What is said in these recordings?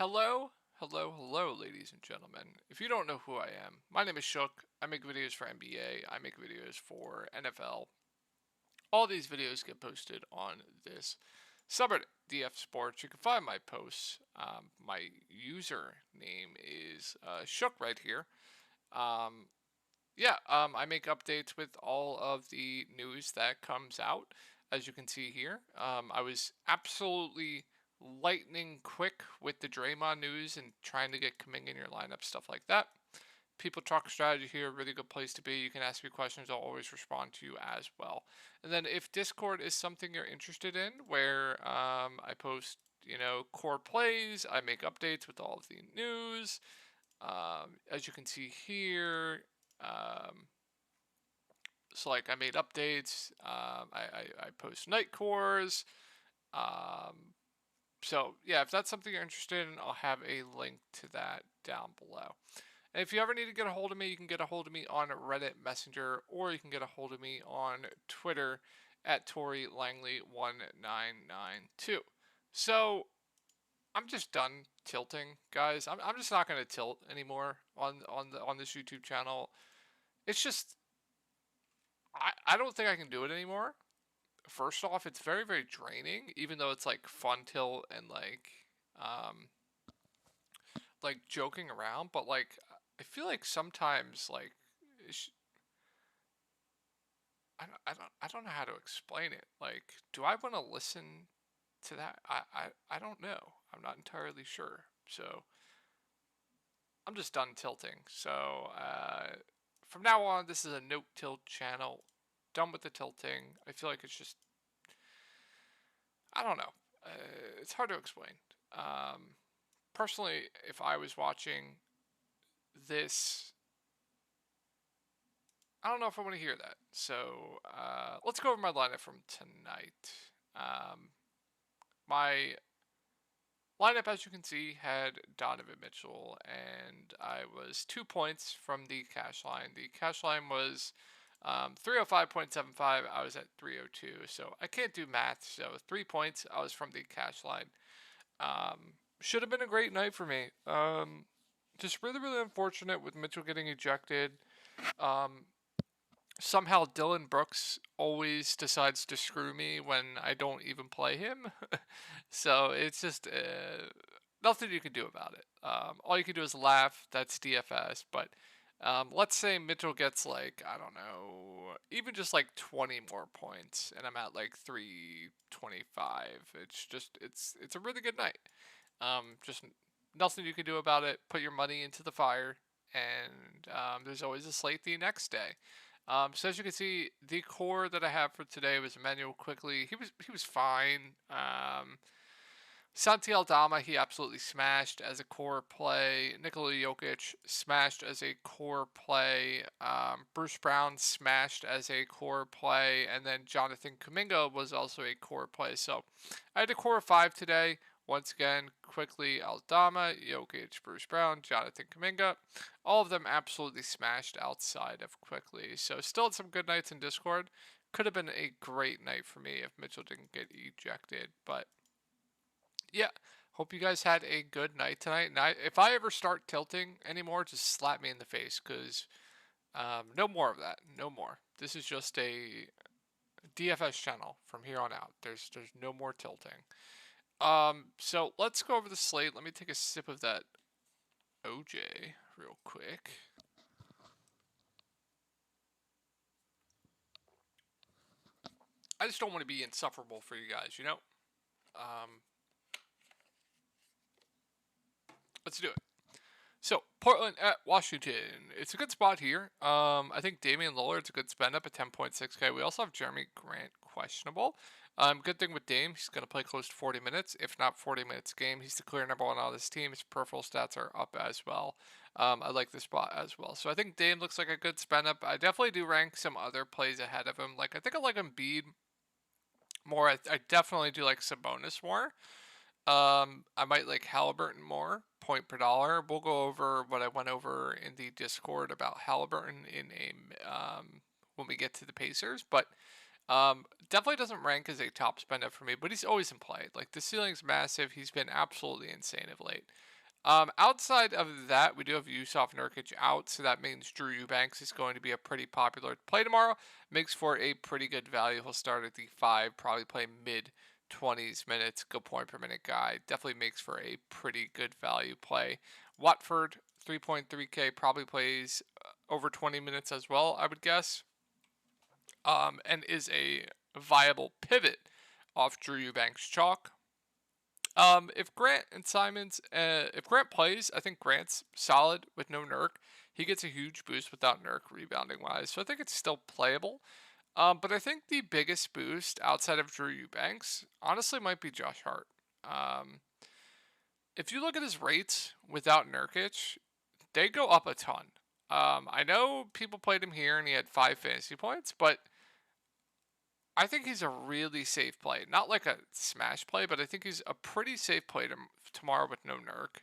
Hello, ladies and gentlemen. If you don't know who I am, my name is Shook. I make videos for NBA, I make videos for NFL. All these videos get posted on this subreddit, DF Sports. You can find my posts. My username is Shook right here. Um, I make updates with all of the news that comes out, as you can see here. I was absolutely lightning quick with the Draymond news and trying to get Kuminga in your lineup, stuff like that. People Talk Strategy here, really good place to be. You can ask me questions, I'll always respond to you as well. And then if Discord is something you're interested in, where I post, core plays, I make updates with all of the news. As you can see here, um, so like I made updates. I post night cores. Um, so yeah, if that's something you're interested in, I'll have a link to that down below. And if you ever need to get a hold of me, you can get a hold of me on Reddit Messenger, or you can get a hold of me on Twitter at Tori Langley 1992. So I'm just done tilting, guys. I'm just not gonna tilt anymore on this YouTube channel. It's just I don't think I can do it anymore. First off, it's very, very draining, even though it's like fun tilt and um like joking around, but like I feel like sometimes like I don't know how to explain it. Like, do I want to listen to that? I don't know. I'm not entirely sure. So I'm just done tilting. So from now on, this is a no tilt channel. Done with the tilting. I feel like it's just I don't know. It's hard to explain. Um, Personally, if I was watching this, I don't know if I want to hear that. So let's go over my lineup from tonight. My lineup, as you can see, had Donovan Mitchell, and I was 2 points from the cash line. The cash line was 305.75. I was at 302, so I can't do math. So 3 points, I was from the cash line. Should have been a great night for me. Just really, really unfortunate with Mitchell getting ejected. Somehow Dylan Brooks always decides to screw me when I don't even play him. So it's just nothing you can do about it. All you can do is laugh. That's DFS. But let's say Mitchell gets like, I don't know, even just like 20 more points and I'm at like 325. It's a really good night. Just nothing you can do about it. Put your money into the fire, and there's always a slate the next day. So as you can see, the core that I have for today was Emmanuel Quickly. He was fine. Santi Aldama, he absolutely smashed as a core play. Nikola Jokic smashed as a core play. Bruce Brown smashed as a core play. And then Jonathan Kuminga was also a core play. So I had a core of 5 today. Once again, Quickly Aldama, Jokic, Bruce Brown, Jonathan Kuminga. All of them absolutely smashed outside of Quickly. So still had some good nights in Discord. Could have been a great night for me if Mitchell didn't get ejected. But yeah, hope you guys had a good night tonight. And if I ever start tilting anymore, just slap me in the face, because no more of that. No more. This is just a DFS channel from here on out. There's no more tilting. So let's go over the slate. Let me take a sip of that OJ real quick. I just don't want to be insufferable for you guys, you know? Um, let's do it. So, Portland at Washington. It's a good spot here. I think Damian Lillard's a good spend up at 10.6K. We also have Jeremy Grant questionable. Good thing with Dame, he's going to play close to 40 minutes, if not 40 minutes game. He's the clear number one on this team. His peripheral stats are up as well. I like this spot as well. So I think Dame looks like a good spend up. I definitely do rank some other plays ahead of him. Like, I think I like Embiid more. I definitely do like Sabonis more. I might like Halliburton more, point per dollar. We'll go over what I went over in the Discord about Halliburton in a when we get to the Pacers. But Definitely doesn't rank as a top spender for me, but he's always in play. Like the ceiling's massive. He's been absolutely insane of late. Outside of that, we do have Yusuf Nurkic out, so that means Drew Eubanks is going to be a pretty popular play tomorrow. Makes for a pretty good value. He'll start at the 5, probably play mid 20s minutes, good point per minute guy. Definitely makes for a pretty good value play. Watford, 3.3K, probably plays over 20 minutes as well, I would guess, and is a viable pivot off Drew Eubanks chalk. If Grant and Simons, if Grant plays, I think Grant's solid with no Nurk. He gets a huge boost without Nurk rebounding wise, so I think it's still playable. But I think the biggest boost outside of Drew Eubanks, honestly, might be Josh Hart. Um, if you look at his rates without Nurkic, they go up a ton. I know people played him here and he had 5 fantasy points, but I think he's a really safe play. Not like a smash play, but I think he's a pretty safe play tomorrow with no Nurk.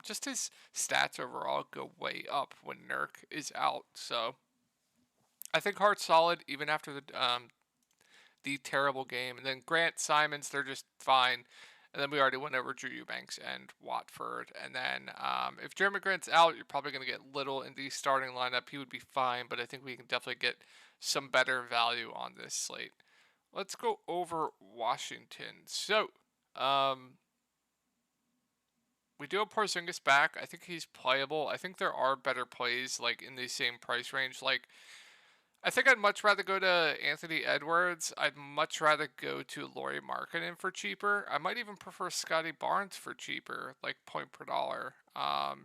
Just his stats overall go way up when Nurk is out. So I think Hart's solid even after the terrible game. And then Grant, Simons, they're just fine. And then we already went over Drew Eubanks and Watford. And then if Jeremy Grant's out, you're probably going to get Little in the starting lineup. He would be fine, but I think we can definitely get some better value on this slate. Let's go over Washington. So, we do have Porzingis back. I think he's playable. I think there are better plays like in the same price range. Like, I think I'd much rather go to Anthony Edwards. I'd much rather go to Lauri Markkanen for cheaper. I might even prefer Scotty Barnes for cheaper, like point per dollar.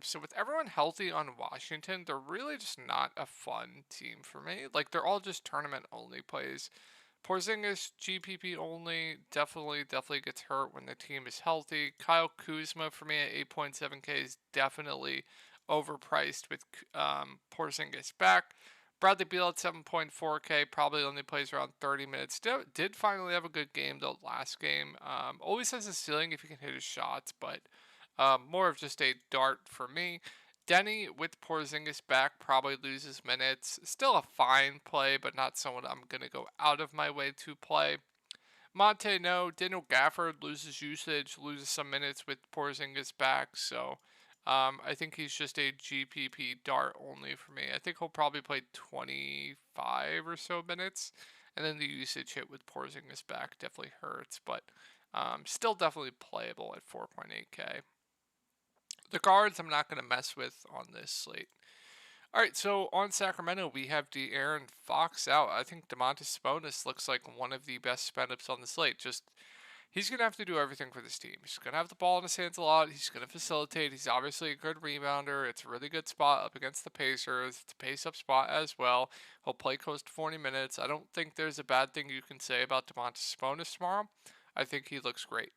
So with everyone healthy on Washington, they're really just not a fun team for me. Like they're all just tournament only plays. Porzingis GPP only, definitely gets hurt when the team is healthy. Kyle Kuzma for me at 8.7K is definitely overpriced with Porzingis back. Bradley Beal at 7.4K probably only plays around 30 minutes. Did finally have a good game though last game. Always has a ceiling if he can hit his shots, but more of just a dart for me. Denny with Porzingis back probably loses minutes. Still a fine play, but not someone I'm going to go out of my way to play. Monte, no. Daniel Gafford loses usage, loses some minutes with Porzingis back. So I think he's just a GPP dart only for me. I think he'll probably play 25 or so minutes. And then the usage hit with Porzingis back definitely hurts, but still definitely playable at 4.8K. The guards I'm not going to mess with on this slate. All right, so on Sacramento, we have De'Aaron Fox out. I think Domantas Sabonis looks like one of the best spend-ups on the slate. Just, he's going to have to do everything for this team. He's going to have the ball in his hands a lot. He's going to facilitate. He's obviously a good rebounder. It's a really good spot up against the Pacers. It's a pace-up spot as well. He'll play close to 40 minutes. I don't think there's a bad thing you can say about Domantas Sabonis tomorrow. I think he looks great.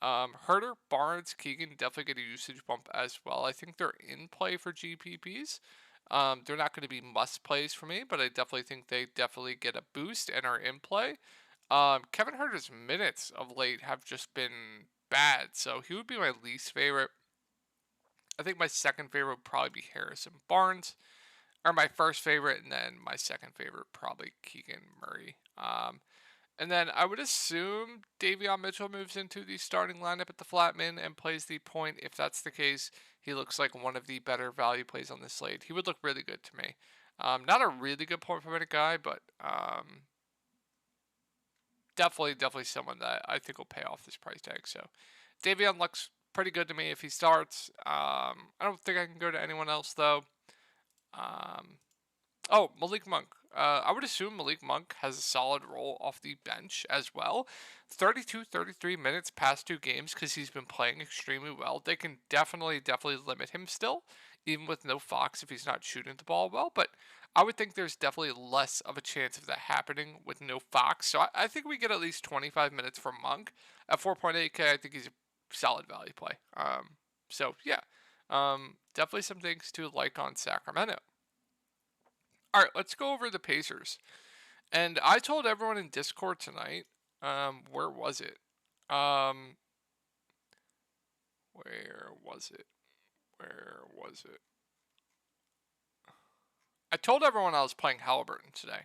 Herter, Barnes, Keegan definitely get a usage bump as well. I think they're in play for GPPs. They're not going to be must plays for me, but I definitely think they definitely get a boost and are in play. Kevin Herter's minutes of late have just been bad, so he would be my least favorite. I think my second favorite would probably be Harrison Barnes, or my first favorite, and then my second favorite probably Keegan Murray. And then I would assume Davion Mitchell moves into the starting lineup at the flatman and plays the point. If that's the case, he looks like one of the better value plays on this slate. He would look really good to me. Not a really good point per minute guy, but definitely someone that I think will pay off this price tag. So Davion looks pretty good to me if he starts. I don't think I can go to anyone else though. Malik Monk. I would assume Malik Monk has a solid role off the bench as well. 33 minutes past 2 games because he's been playing extremely well. They can definitely limit him still, even with no Fox if he's not shooting the ball well. But I would think there's definitely less of a chance of that happening with no Fox. So I think we get at least 25 minutes from Monk. At 4.8K, I think he's a solid value play. Definitely some things to like on Sacramento. All right, let's go over the Pacers. And I told everyone in Discord tonight, where was it? Where was it? I told everyone I was playing Halliburton today.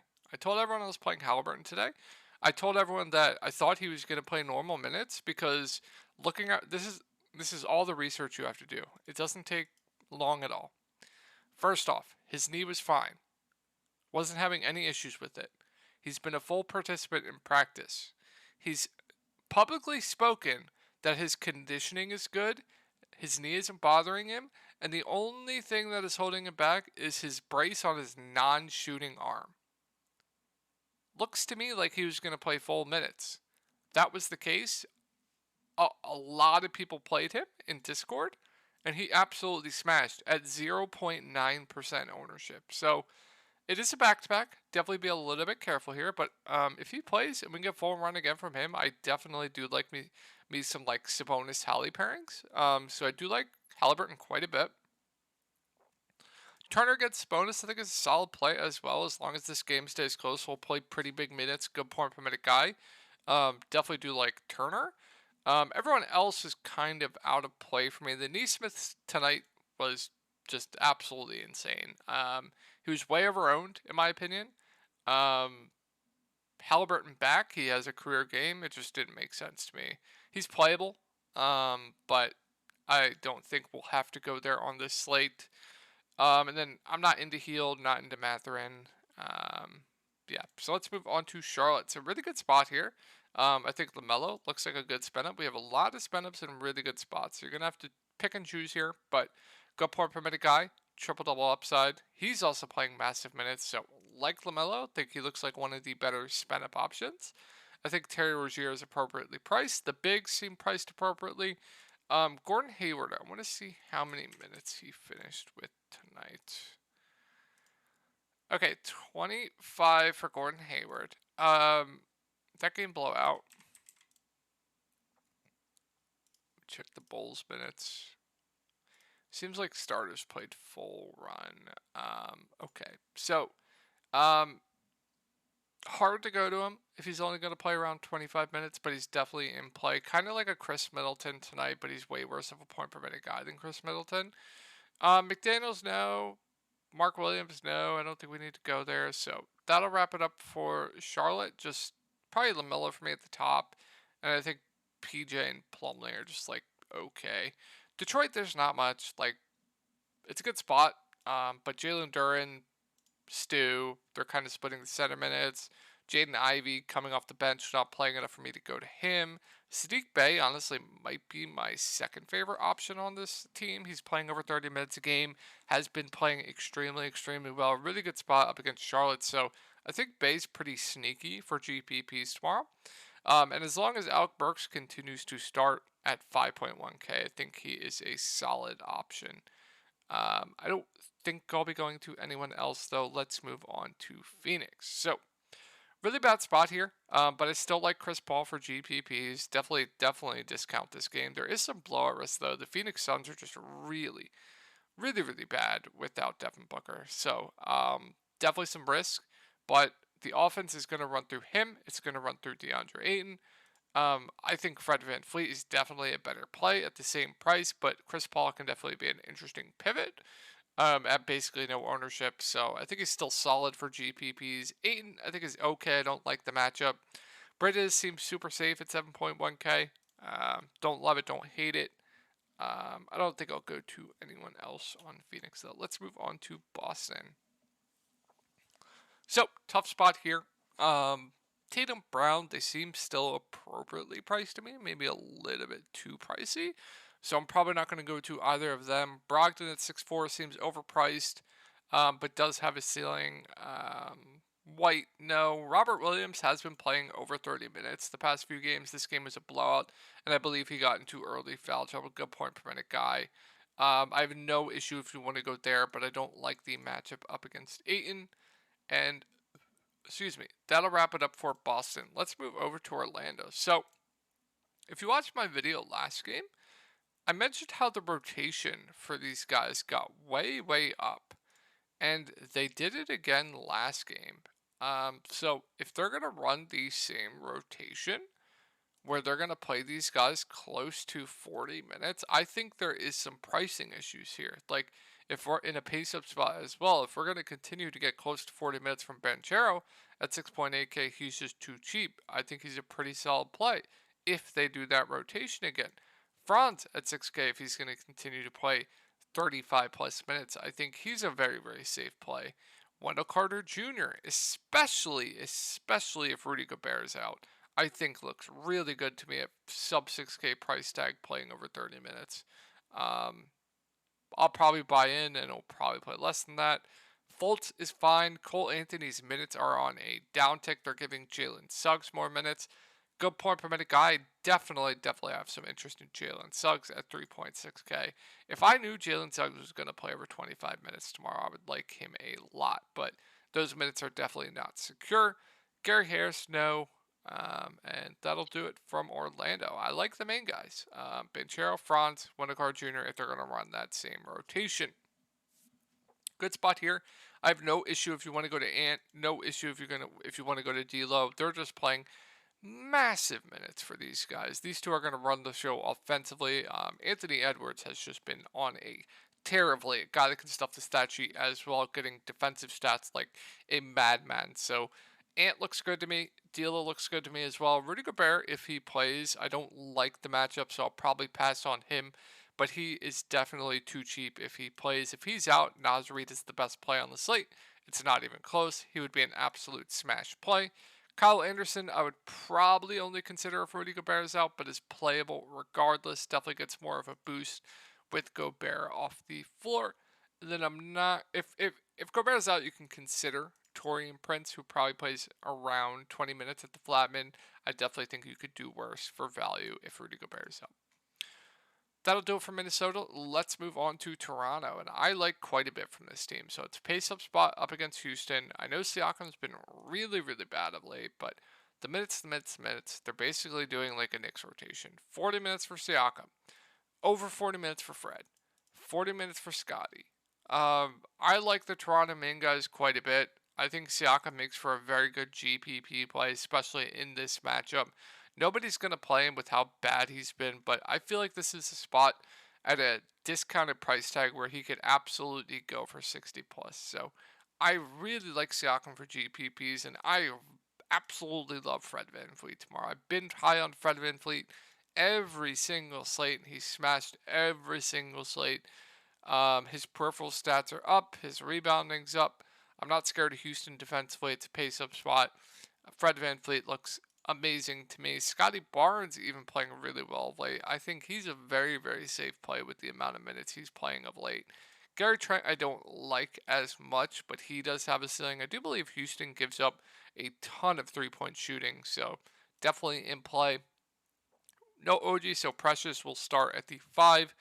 I told everyone that I thought he was going to play normal minutes because looking at this is all the research you have to do. It doesn't take long at all. First off, his knee was fine. Wasn't having any issues with it. He's been a full participant in practice. He's publicly spoken that his conditioning is good, his knee isn't bothering him, and the only thing that is holding him back is his brace on his non-shooting arm. Looks to me like he was going to play full minutes. That was the case. A lot of people played him in Discord, and he absolutely smashed at 0.9% ownership. So it is a back-to-back. Definitely be a little bit careful here, but if he plays and we get full run again from him, I definitely do like me some like Sabonis Hallie pairings. So I do like Halliburton quite a bit. Turner gets bonus. I think is a solid play as well. As long as this game stays close, we'll play pretty big minutes. Good point per minute guy. Definitely do like Turner. Everyone else is kind of out of play for me. The Neesmith tonight was just absolutely insane. He was way overowned in my opinion. Halliburton back. He has a career game. It just didn't make sense to me. He's playable, but I don't think we'll have to go there on this slate. And then I'm not into Heald, not into Mathurin. Yeah, so let's move on to Charlotte. It's a really good spot here. I think LaMelo looks like a good spin up. We have a lot of spin ups in really good spots. So you're going to have to pick and choose here, but good point per minute guy, triple double upside. He's also playing massive minutes. So, like LaMelo, I think he looks like one of the better spin up options. I think Terry Rozier is appropriately priced. The bigs seem priced appropriately. Gordon Hayward, I want to see how many minutes he finished with tonight. Okay, 25 for Gordon Hayward. That game blowout. Check the Bulls minutes. Seems like starters played full run. Okay, so hard to go to him if he's only going to play around 25 minutes, but he's definitely in play. Kind of like a Chris Middleton tonight, but he's way worse of a point per minute guy than Chris Middleton. McDaniels, no. Mark Williams, no. I don't think we need to go there. So that'll wrap it up for Charlotte. Just probably LaMelo for me at the top. And I think PJ and Plumlee are just like okay. Detroit, there's not much. Like, it's a good spot. But Jalen Duren, Stu, they're kind of splitting the center minutes. Jaden Ivey coming off the bench, not playing enough for me to go to him. Sadiq Bey, honestly, might be my second favorite option on this team. He's playing over 30 minutes a game, has been playing extremely, extremely well. Really good spot up against Charlotte. So I think Bey's pretty sneaky for GPPs tomorrow. And as long as Alec Burks continues to start at 5.1K, I think he is a solid option. I don't think I'll be going to anyone else, though. Let's move on to Phoenix. So, really bad spot here, but I still like Chris Paul for GPPs. Definitely discount this game. There is some blowout risk, though. The Phoenix Suns are just really, really, really bad without Devin Booker. So, definitely some risk, but the offense is going to run through him. It's going to run through DeAndre Ayton. I think Fred VanVleet is definitely a better play at the same price, but Chris Paul can definitely be an interesting pivot at basically no ownership. So I think he's still solid for GPPs. Ayton, I think, is okay. I don't like the matchup. Bridges seems super safe at 7.1K. Don't love it, don't hate it. I don't think I'll go to anyone else on Phoenix, though. Let's move on to Boston. So, tough spot here. Tatum, Brown, they seem still appropriately priced to me, maybe a little bit too pricey. So I'm probably not going to go to either of them. Brogdon at 6'4 seems overpriced, but does have a ceiling. White, no. Robert Williams has been playing over 30 minutes the past few games. This game was a blowout, and I believe he got into early foul trouble. Good point per minute guy. I have no issue if you want to go there, but I don't like the matchup up against Ayton. And that'll wrap it up for Boston. Let's move over to Orlando. So, if you watched my video last game, I mentioned how the rotation for these guys got way, way up. And they did it again last game. So, if they're going to run the same rotation, where they're going to play these guys close to 40 minutes, I think there is some pricing issues here. Like, if we're in a pace up spot as well, if we're going to continue to get close to 40 minutes from Banchero at 6.8K, he's just too cheap. I think he's a pretty solid play if they do that rotation again. Franz at 6K, if he's going to continue to play 35 plus minutes, I think he's a very, very safe play. Wendell Carter Jr., especially if Rudy Gobert is out, I think looks really good to me at sub 6K price tag playing over 30 minutes. I'll probably buy in and he'll probably play less than that. Fultz is fine. Cole Anthony's minutes are on a downtick. They're giving Jalen Suggs more minutes. Good point per minute guy. Definitely have some interest in Jalen Suggs at 3.6K. If I knew Jalen Suggs was going to play over 25 minutes tomorrow, I would like him a lot. But those minutes are definitely not secure. Gary Harris, no. And that'll do it from Orlando. I like the main guys. Banchero, Franz, Wendell Jr. if they're going to run that same rotation. Good spot here. I have no issue if you want to go to Ant. No issue if you want to go to D'Lo. They're just playing massive minutes for these guys. These two are going to run the show offensively. Anthony Edwards has just been on a tear of late. Guy that can stuff the stat sheet as well, getting defensive stats like a madman. So Ant looks good to me. D'Lo looks good to me as well. Rudy Gobert, if he plays, I don't like the matchup, so I'll probably pass on him. But he is definitely too cheap if he plays. If he's out, Naz Reid is the best play on the slate. It's not even close. He would be an absolute smash play. Kyle Anderson, I would probably only consider if Rudy Gobert is out, but is playable regardless. Definitely gets more of a boost with Gobert off the floor. And then I'm not... If Gobert is out, you can consider Taurean Prince, who probably plays around 20 minutes at the Flatman. I definitely think you could do worse for value if Rudy Gobert is out. That'll do it for Minnesota. Let's move on to Toronto, and I like quite a bit from this team. So it's a pace-up spot up against Houston. I know Siakam's been really, really bad of late, but the minutes, they're basically doing like a Knicks rotation. 40 minutes for Siakam, over 40 minutes for Fred, 40 minutes for Scotty. I like the Toronto main guys quite a bit. I think Siakam makes for a very good GPP play, especially in this matchup. Nobody's going to play him with how bad he's been, but I feel like this is a spot at a discounted price tag where he could absolutely go for 60 plus. So I really like Siakam for GPPs, and I absolutely love Fred VanVleet tomorrow. I've been high on Fred VanVleet every single slate, and he smashed every single slate. His peripheral stats are up, his rebounding's up. I'm not scared of Houston defensively. It's a pace-up spot. Fred VanVleet looks amazing to me. Scotty Barnes even playing really well of late. I think he's a very, very safe play with the amount of minutes he's playing of late. Gary Trent I don't like as much, but he does have a ceiling. I do believe Houston gives up a ton of three-point shooting, so definitely in play. No OG, so Precious will start at the 5.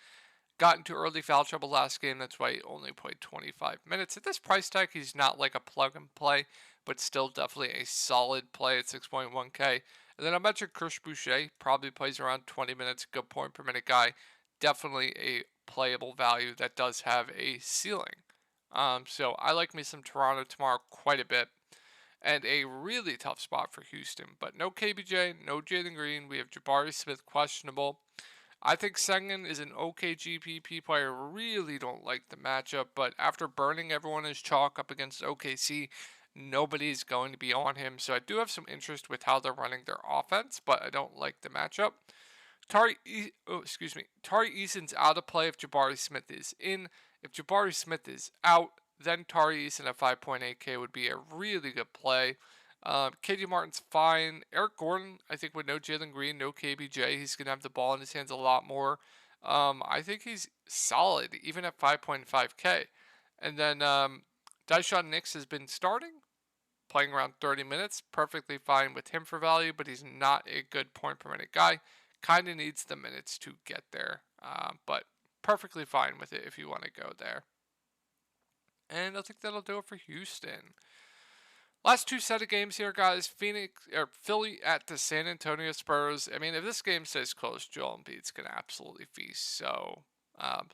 Got into early foul trouble last game. That's why he only played 25 minutes. At this price tag, he's not like a plug and play, but still definitely a solid play at 6.1K. And then I mentioned Chris Boucher. Probably plays around 20 minutes. Good point per minute guy. Definitely a playable value that does have a ceiling. So I like me some Toronto tomorrow quite a bit. And a really tough spot for Houston. But no KBJ, no Jalen Green. We have Jabari Smith questionable. I think Sengun is an okay GPP player. Really don't like the matchup, but after burning everyone as chalk up against OKC, nobody's going to be on him. So I do have some interest with how they're running their offense, but I don't like the matchup. Tari Eason's out of play if Jabari Smith is in. If Jabari Smith is out, then Tari Eason at 5.8K would be a really good play. KD Martin's fine. Eric Gordon, I think with no Jalen Green, no KBJ, he's going to have the ball in his hands a lot more. I think he's solid, even at 5.5K. And then Dyshon Nix has been starting, playing around 30 minutes. Perfectly fine with him for value, but he's not a good point per minute guy. Kind of needs the minutes to get there, but perfectly fine with it if you want to go there. And I think that'll do it for Houston. Last two set of games here, guys. Philly at the San Antonio Spurs. I mean, if this game stays close, Joel Embiid's going to absolutely feast. So,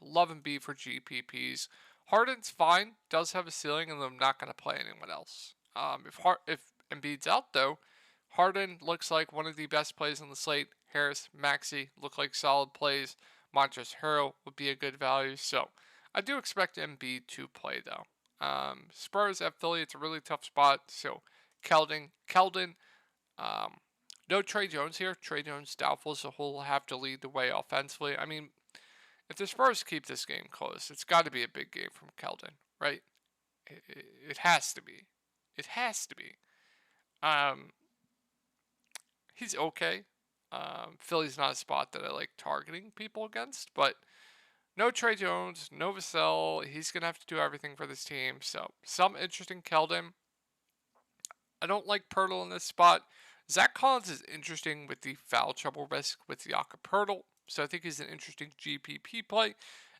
love Embiid for GPPs. Harden's fine. Does have a ceiling, and I'm not going to play anyone else. If Embiid's out, though, Harden looks like one of the best plays on the slate. Harris, Maxey look like solid plays. Montrezl Harrell would be a good value. So I do expect Embiid to play though. Spurs at Philly, it's a really tough spot. So Keldon, um, no Trey Jones here. Trey Jones doubtful, so he'll have to lead the way offensively. I mean, if the Spurs keep this game close, it's got to be a big game from Keldon, right? It has to be. It has to be. Um, he's okay. Philly's not a spot that I like targeting people against, but no Trey Jones, no Vassell. He's going to have to do everything for this team. So, some interesting Keldon. I don't like Pirtle in this spot. Zach Collins is interesting with the foul trouble risk with Jakob Pirtle. So, I think he's an interesting GPP play.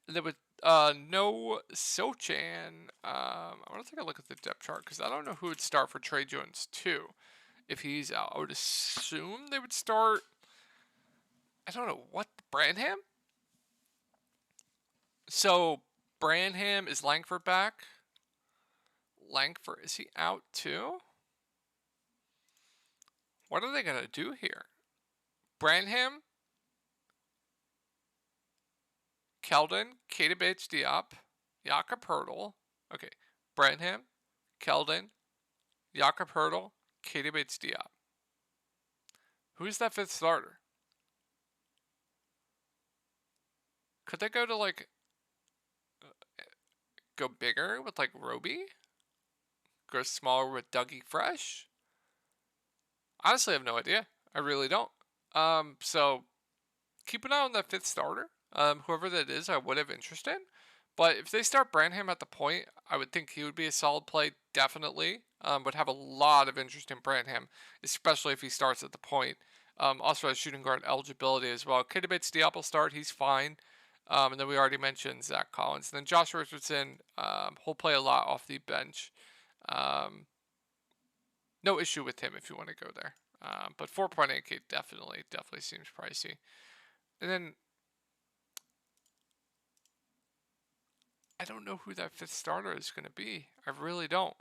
And then with no Sochan, I want to take a look at the depth chart because I don't know who would start for Trey Jones too if he's out. I would assume they would start. I don't know what Branham. So Branham is Langford back. Langford, is he out too? What are they gonna do here? Branham, Keldon, Keita Bates-Diop, Jakob Pirtle. Okay, Branham, Keldon, Jakob Pirtle, Keita Bates-Diop. Who's that fifth starter? Could they go to like go bigger with like Roby? Go smaller with Dougie Fresh? Honestly, I have no idea. I really don't. So keep an eye on that fifth starter. Whoever that is, I would have interest in. But if they start Branham at the point, I would think he would be a solid play, definitely. Would have a lot of interest in Branham, especially if he starts at the point. Also has shooting guard eligibility as well. Keita Bates-Diop will start, he's fine. And then we already mentioned Zach Collins. And then Josh Richardson, he'll play a lot off the bench. No issue with him if you want to go there. But 4.8K definitely seems pricey. And then I don't know who that fifth starter is going to be. I really don't.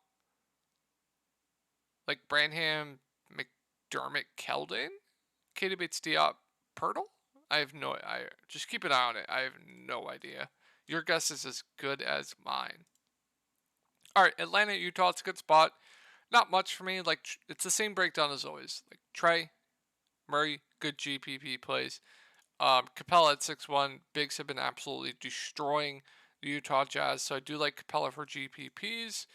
Like Branham, McDermott, Keldon, Keita Bates-Diop, Pirtle. I just keep an eye on it. I have no idea. Your guess is as good as mine. All right, Atlanta, Utah. It's a good spot. Not much for me. Like it's the same breakdown as always. Like Trey, Murray, good GPP plays. Capella at 6-1. Bigs have been absolutely destroying the Utah Jazz, so I do like Capella for GPPs.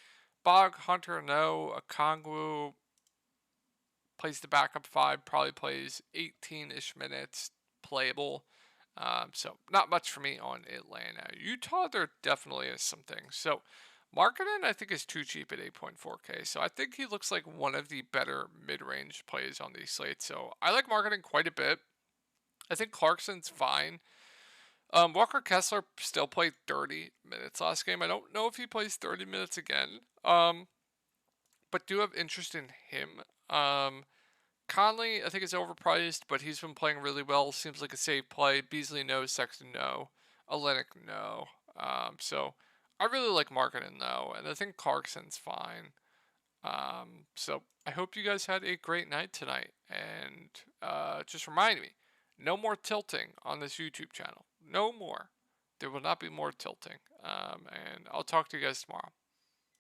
Bog, Hunter, no. Okongwu plays the backup 5, probably plays 18-ish minutes, playable. So not much for me on Atlanta. Utah, there definitely is some things. So Markkanen, I think, is too cheap at 8.4K. So I think he looks like one of the better mid-range plays on these slates. So I like Markkanen quite a bit. I think Clarkson's fine. Walker Kessler still played 30 minutes last game. I don't know if he plays 30 minutes again. But do have interest in him. Conley, I think, is overpriced, but he's been playing really well. Seems like a safe play. Beasley, no. Sexton, no. Olenek, no. So I really like Markkanen, though, and I think Clarkson's fine. So I hope you guys had a great night tonight, and just remind me, no more tilting on this YouTube channel. No more. There will not be more tilting. And I'll talk to you guys tomorrow.